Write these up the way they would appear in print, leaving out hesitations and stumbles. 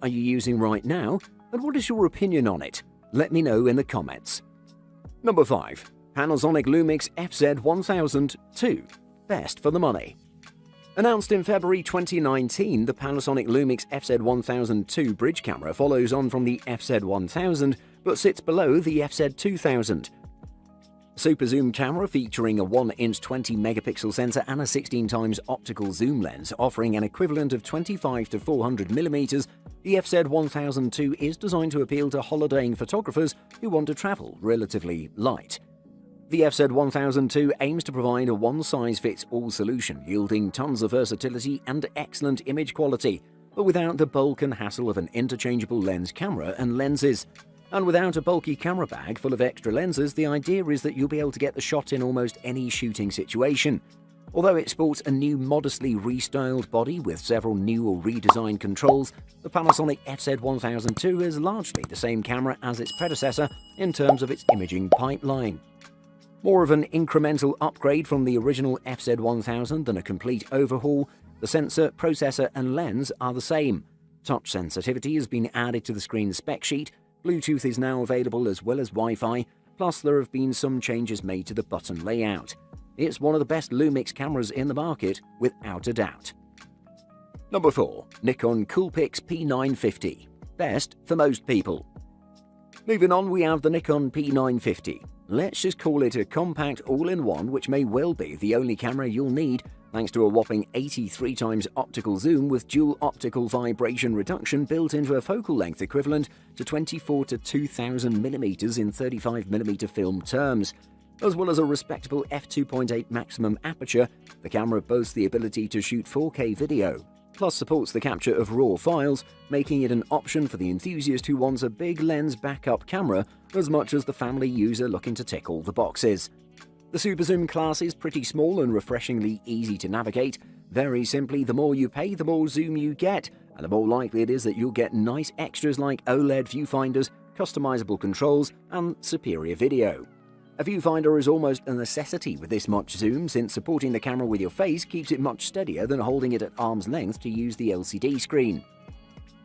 you using right now, and what is your opinion on it? Let me know in the comments. Number 5. Panasonic LUMIX FZ8000 II. Best for the money. Announced in February 2019, the Panasonic LUMIX FZ8000 II bridge camera follows on from the FZ1000 but sits below the FZ2000. Super zoom camera featuring a 1-inch 20-megapixel sensor and a 16x optical zoom lens offering an equivalent of 25 to 400mm, the FZ1000 II is designed to appeal to holidaying photographers who want to travel relatively light. The FZ1000 II aims to provide a one-size-fits-all solution, yielding tons of versatility and excellent image quality, but without the bulk and hassle of an interchangeable lens camera and lenses. And without a bulky camera bag full of extra lenses, the idea is that you'll be able to get the shot in almost any shooting situation. Although it sports a new modestly restyled body with several new or redesigned controls, the Panasonic FZ1000 II is largely the same camera as its predecessor in terms of its imaging pipeline. More of an incremental upgrade from the original FZ1000 than a complete overhaul, the sensor, processor and lens are the same. Touch sensitivity has been added to the screen spec sheet, Bluetooth is now available as well as Wi-Fi, plus there have been some changes made to the button layout. It's one of the best LUMIX cameras in the market, without a doubt. Number 4. Nikon COOLPIX P950. Best for most people. Moving on, we have the Nikon P950. Let's just call it a compact all-in-one, which may well be the only camera you'll need, thanks to a whopping 83x optical zoom with dual optical vibration reduction built into a focal length equivalent to 24 to 2000mm in 35mm film terms. As well as a respectable f2.8 maximum aperture, the camera boasts the ability to shoot 4K video, plus supports the capture of RAW files, making it an option for the enthusiast who wants a big lens backup camera as much as the family user looking to tick all the boxes. The super zoom class is pretty small and refreshingly easy to navigate. Very simply, the more you pay, the more zoom you get, and the more likely it is that you'll get nice extras like OLED viewfinders, customizable controls, and superior video. A viewfinder is almost a necessity with this much zoom, since supporting the camera with your face keeps it much steadier than holding it at arm's length to use the LCD screen.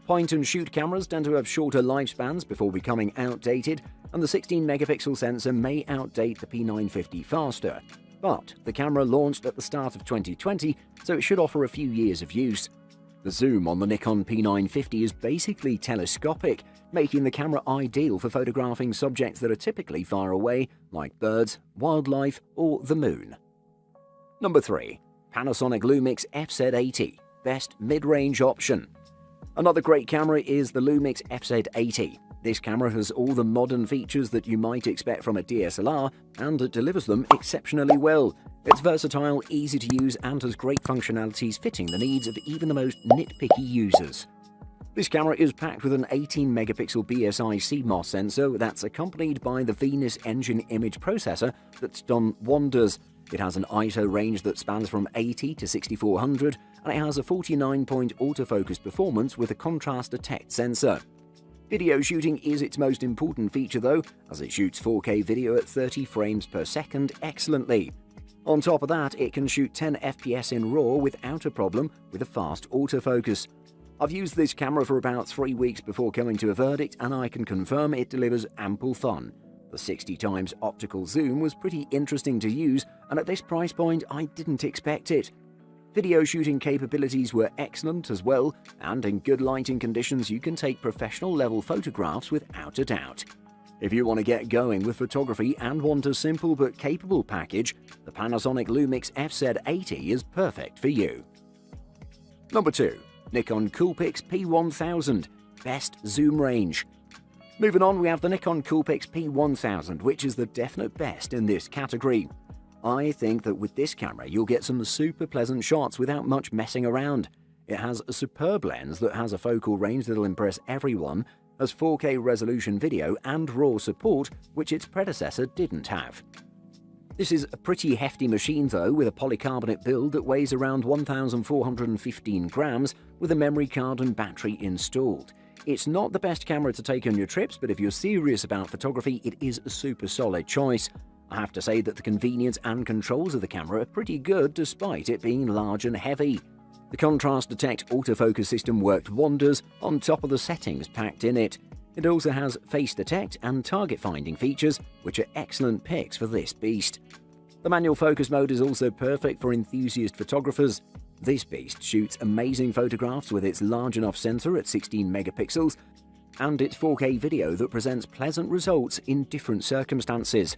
Point-and-shoot cameras tend to have shorter lifespans before becoming outdated, and the 16-megapixel sensor may outdate the P950 faster. But the camera launched at the start of 2020, so it should offer a few years of use. The zoom on the Nikon P950 is basically telescopic, making the camera ideal for photographing subjects that are typically far away, like birds, wildlife, or the moon. Number 3. Panasonic LUMIX FZ80. Best mid-range option. Another great camera is the LUMIX FZ80. This camera has all the modern features that you might expect from a DSLR, and it delivers them exceptionally well. It's versatile, easy to use, and has great functionalities fitting the needs of even the most nitpicky users. This camera is packed with an 18-megapixel BSI CMOS sensor that's accompanied by the Venus engine image processor that's done wonders. It has an ISO range that spans from 80 to 6400, and it has a 49-point autofocus performance with a contrast detect sensor. Video shooting is its most important feature though, as it shoots 4K video at 30 frames per second excellently. On top of that, it can shoot 10 FPS in RAW without a problem with a fast autofocus. I've used this camera for about 3 weeks before coming to a verdict, and I can confirm it delivers ample fun. The 60x optical zoom was pretty interesting to use, and at this price point I didn't expect it. Video shooting capabilities were excellent as well, and in good lighting conditions you can take professional level photographs without a doubt. If you want to get going with photography and want a simple but capable package, the Panasonic LUMIX FZ80 is perfect for you. Number 2. Nikon COOLPIX P1000. Best zoom range. Moving on, we have the Nikon COOLPIX P1000, which is the definite best in this category. I think that with this camera you'll get some super pleasant shots without much messing around. It has a superb lens that has a focal range that'll impress everyone, has 4K resolution video and RAW support, which its predecessor didn't have. This is a pretty hefty machine though, with a polycarbonate build that weighs around 1,415 grams with a memory card and battery installed. It's not the best camera to take on your trips, but if you're serious about photography, it is a super solid choice. I have to say that the convenience and controls of the camera are pretty good despite it being large and heavy. The Contrast Detect autofocus system worked wonders on top of the settings packed in it. It also has face detect and target finding features, which are excellent picks for this beast. The manual focus mode is also perfect for enthusiast photographers. This beast shoots amazing photographs with its large enough sensor at 16 megapixels and its 4K video that presents pleasant results in different circumstances.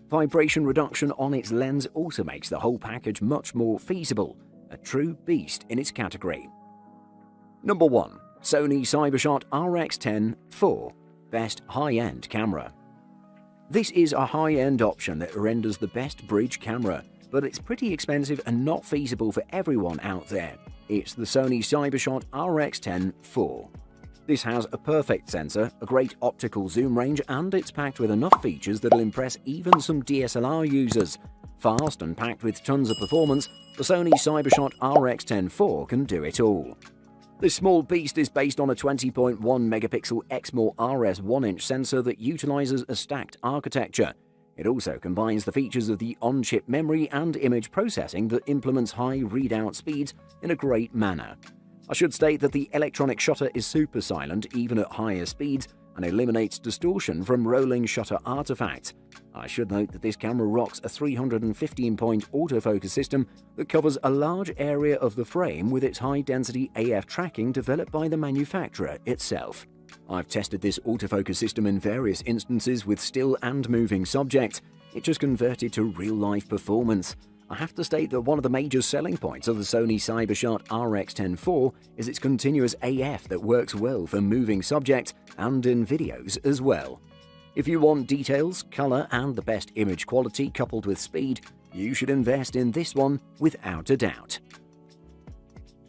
Vibration reduction on its lens also makes the whole package much more feasible, a true beast in its category. Number 1. Sony CyberShot RX10 IV, best high-end camera. This is a high-end option that renders the best bridge camera, but it's pretty expensive and not feasible for everyone out there. It's the Sony CyberShot RX10 IV. This has a perfect sensor, a great optical zoom range, and it's packed with enough features that'll impress even some DSLR users. Fast and packed with tons of performance, the Sony CyberShot RX10 IV can do it all. This small beast is based on a 20.1 megapixel Exmor RS 1-inch sensor that utilizes a stacked architecture. It also combines the features of the on-chip memory and image processing that implements high readout speeds in a great manner. I should state that the electronic shutter is super silent even at higher speeds and eliminates distortion from rolling shutter artifacts. I should note that this camera rocks a 315-point autofocus system that covers a large area of the frame with its high-density AF tracking developed by the manufacturer itself. I've tested this autofocus system in various instances with still and moving subjects. It just converted to real-life performance. I have to state that one of the major selling points of the Sony CyberShot RX10 IV is its continuous AF that works well for moving subjects and in videos as well. If you want details, color, and the best image quality coupled with speed, you should invest in this one without a doubt.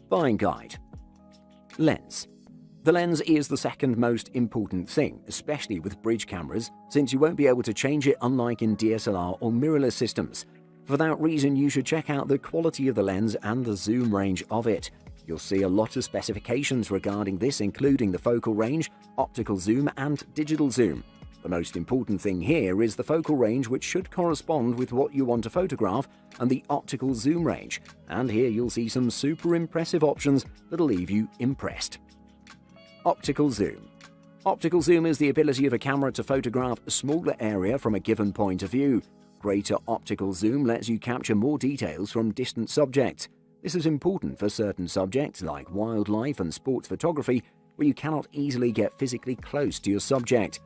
Buying guide. Lens. The lens is the second most important thing, especially with bridge cameras, since you won't be able to change it unlike in DSLR or mirrorless systems. For that reason, you should check out the quality of the lens and the zoom range of it. You'll see a lot of specifications regarding this, including the focal range, optical zoom, and digital zoom. The most important thing here is the focal range, which should correspond with what you want to photograph, and the optical zoom range. And here you'll see some super impressive options that'll leave you impressed. Optical zoom. Optical zoom is the ability of a camera to photograph a smaller area from a given point of view. Greater optical zoom lets you capture more details from distant subjects. This is important for certain subjects like wildlife and sports photography, where you cannot easily get physically close to your subject.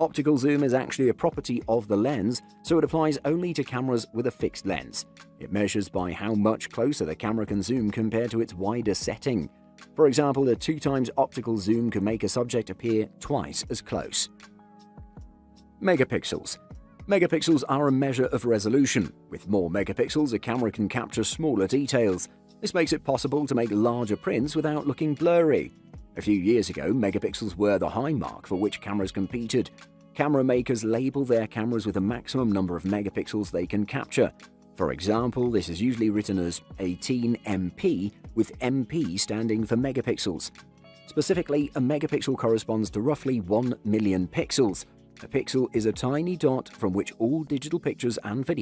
Optical zoom is actually a property of the lens, so it applies only to cameras with a fixed lens. It measures by how much closer the camera can zoom compared to its wider setting. For example, a 2x optical zoom can make a subject appear twice as close. Megapixels. Megapixels are a measure of resolution. With more megapixels, a camera can capture smaller details. This makes it possible to make larger prints without looking blurry. A few years ago, megapixels were the high mark for which cameras competed. Camera makers label their cameras with a maximum number of megapixels they can capture. For example, this is usually written as 18MP, with MP standing for megapixels. Specifically, a megapixel corresponds to roughly 1 million pixels. A pixel is a tiny dot from which all digital pictures and videos